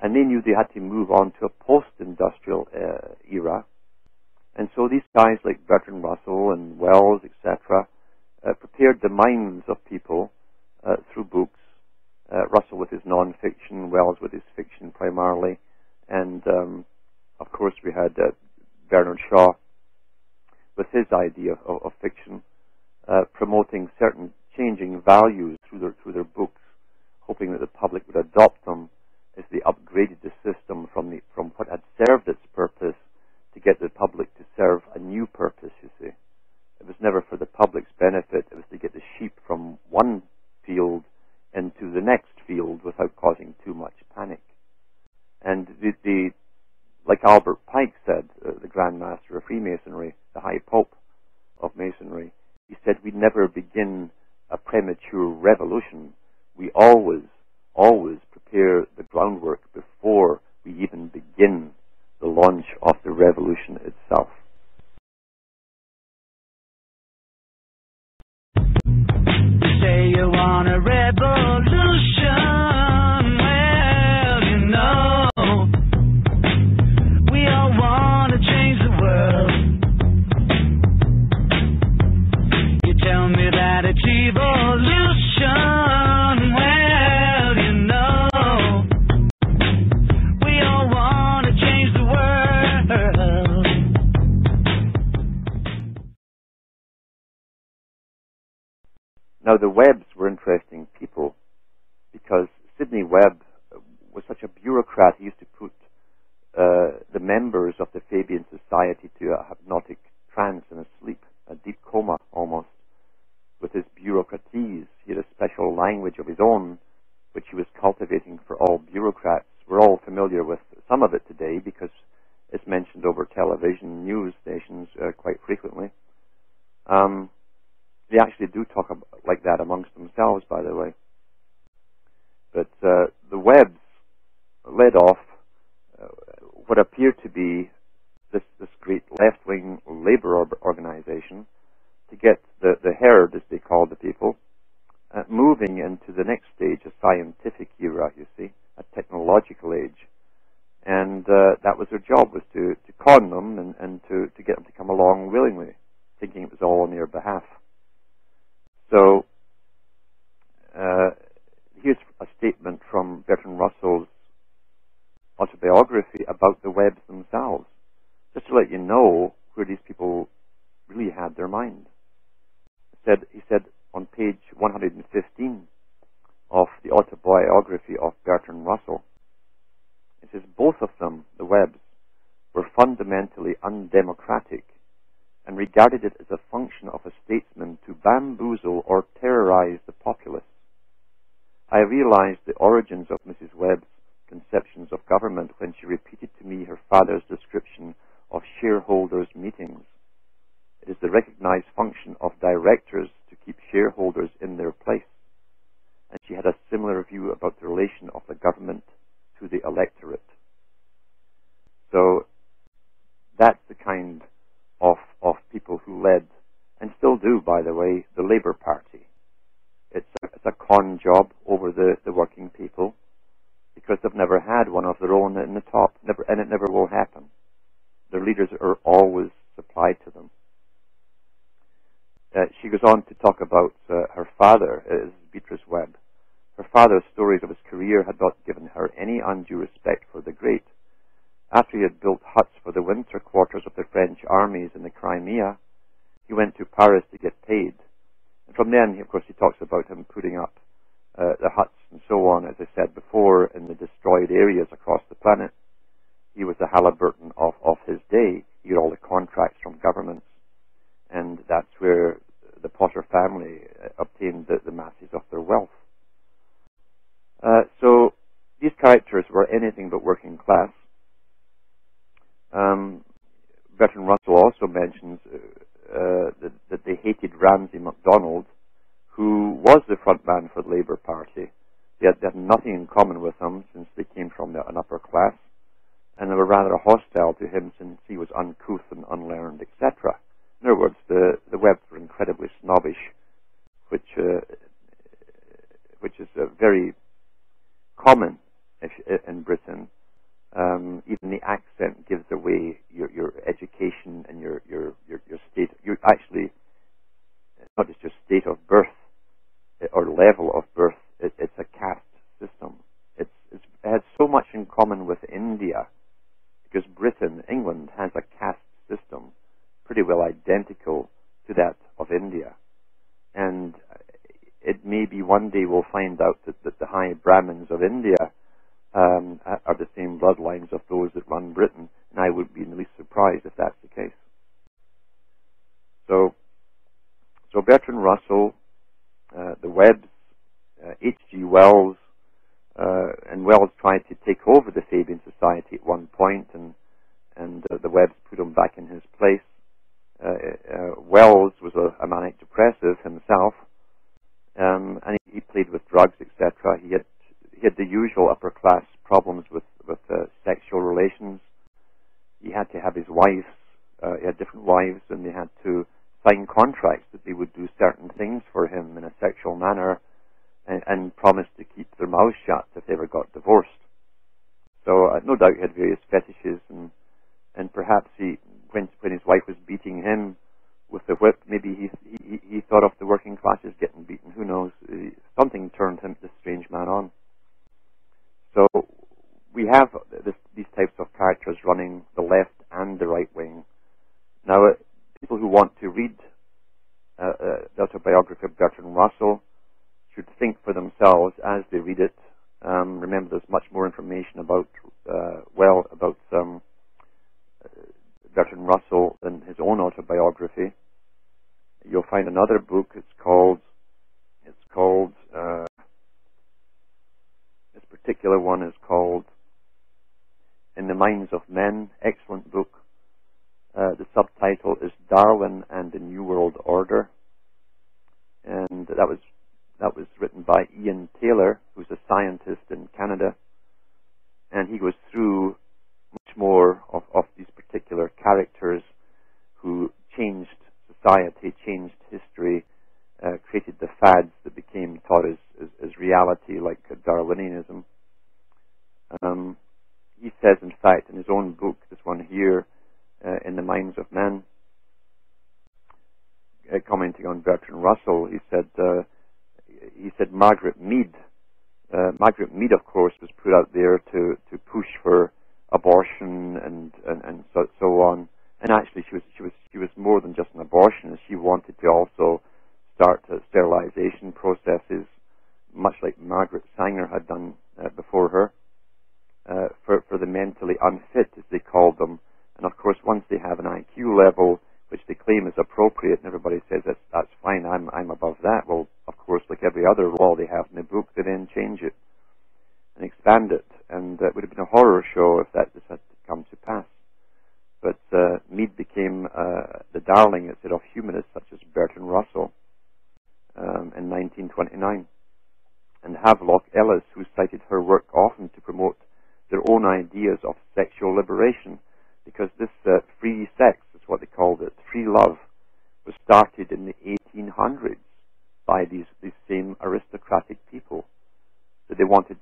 And they knew they had to move on to a post-industrial era. And so these guys like Bertrand Russell and Wells, etc., prepared the minds of people through books. Russell with his non-fiction, Wells with his fiction primarily. And, of course, we had Bernard Shaw with his idea of fiction, promoting certain changing values through their books, hoping that the public would adopt them as they upgraded the system from what had served its purpose to get the public to serve a new purpose, you see. It was never for the public's benefit, it was to get the sheep from one field into the next field without causing too much panic. And like Albert Pike said, the Grand Master of Freemasonry, the High Pope of Masonry, he said, we never begin a premature revolution. We always prepare the groundwork before we even begin the launch of the revolution itself. You say you want a revolution, well, you know, we all want to change the world. You tell me that it's evolution, well, you know, we all want to change the world. Now, the Webbs were interesting people because Sidney Webb was such a bureaucrat. He used to put the members of the Fabian Society to a hypnotic trance and a sleep, a deep coma almost, with his bureaucraties. He had a special language of his own, which he was cultivating for all bureaucrats. We're all familiar with some of it today because it's mentioned over television, news stations quite frequently. They actually do talk like that amongst themselves, by the way. But the Webbs led off what appeared to be this great left-wing labor organization to get the herd, as they called the people, moving into the next stage, a scientific era, you see, a technological age. And that was their job, was to con them and to get them to come along willingly, thinking it was all on their behalf. So here's a statement from Bertrand Russell's autobiography about the Webbs themselves, just to let you know where these people really had their mind. He said on page 115 of the autobiography of Bertrand Russell, it says, both of them, the Webbs, were fundamentally undemocratic and regarded it as a function of a statesman to bamboozle or terrorize the populace. I realized the origins of Mrs. Webb's conceptions of government when she repeated to me her father's description of shareholders' meetings. It is the recognized function of directors to keep shareholders in their place. And she had a similar view about the relation of the government to the electorate. So that's the kind of people who led, and still do, by the way, the Labour Party. It's a con job over the working people because they've never had one of their own in the top, and it never will happen. Their leaders are always supplied to them. She goes on to talk about her father, Beatrice Webb. Her father's stories of his career had not given her any undue respect for the great. After he had built huts for the winter quarters of the French armies in the Crimea, he went to Paris to get paid. And from then, of course, he talks about him putting up the huts and so on, as I said before, in the destroyed areas across the planet. He was the Halliburton of his day. He had all the contracts from governments. And that's where the Potter family obtained the masses of their wealth. So these characters were anything but working class. Bertrand Russell also mentions that they hated Ramsay MacDonald, who was the front man for the Labour Party. They had nothing in common with him since they came from an upper class, and they were rather hostile to him since he was uncouth and unlearned, etc. In other words, the Webbs were incredibly snobbish, which is very common in Britain. so much in common with India, because Britain, England, has a caste system pretty well identical to that of India. And it may be one day we'll find out that the high Brahmins of India are the same bloodlines of those that run Britain, and I wouldn't be in the least surprised if that's the case. So Bertrand Russell, the Webbs, H.G. Wells, and Wells tried to take over the Fabian Society at one point, and the Webbs put him back in his place. Wells was a manic depressive himself, and he played with drugs, etc. He had the usual upper class problems with sexual relations. He had to have his wives. He had different wives, and they had to sign contracts that they would do certain things for him in a sexual manner, and promise to keep their mouths shut if they ever got divorced. So no doubt he had various fetishes, and perhaps when his wife was beating him with the whip, maybe he thought of the working classes getting beaten. Who knows? Something turned this strange man on. So we have these types of characters running the left and the right wing. Now, people who want to read the autobiography of Bertrand Russell should think for themselves as they read it. Remember, there's much more information about Bertrand Russell than his own autobiography. You'll find another book. It's called this particular one is called In the Minds of Men. Excellent book. The subtitle is Darwin and the New World Order, and that was written by Ian Taylor, who's a scientist in Canada, and he goes through much more of these particular characters who changed society, changed history, created the fads that became taught as reality, like Darwinianism. He says, in fact, in his own book, this one here, In the Minds of Men, commenting on Bertrand Russell, he said Margaret Mead. Margaret Mead, of course, was put out there to push for abortion and so on. And actually, she was more than just an abortionist. She wanted to also start sterilization processes, much like Margaret Sanger had done before her, for the mentally unfit, as they called them. And of course, once they have an IQ level which they claim is appropriate, and everybody says that's fine, I'm above that. Well, of course, like every other law they have in the book, they then change it and expand it, and it would have been a horror show if that just had come to pass. But Mead became the darling, instead of humanists such as Bertrand Russell in 1929, and Havelock Ellis, who cited her work often to promote their own ideas of sexual liberation, because this free sex is what they called it, free love, was started in the 1800s by these same aristocratic people. So they wanted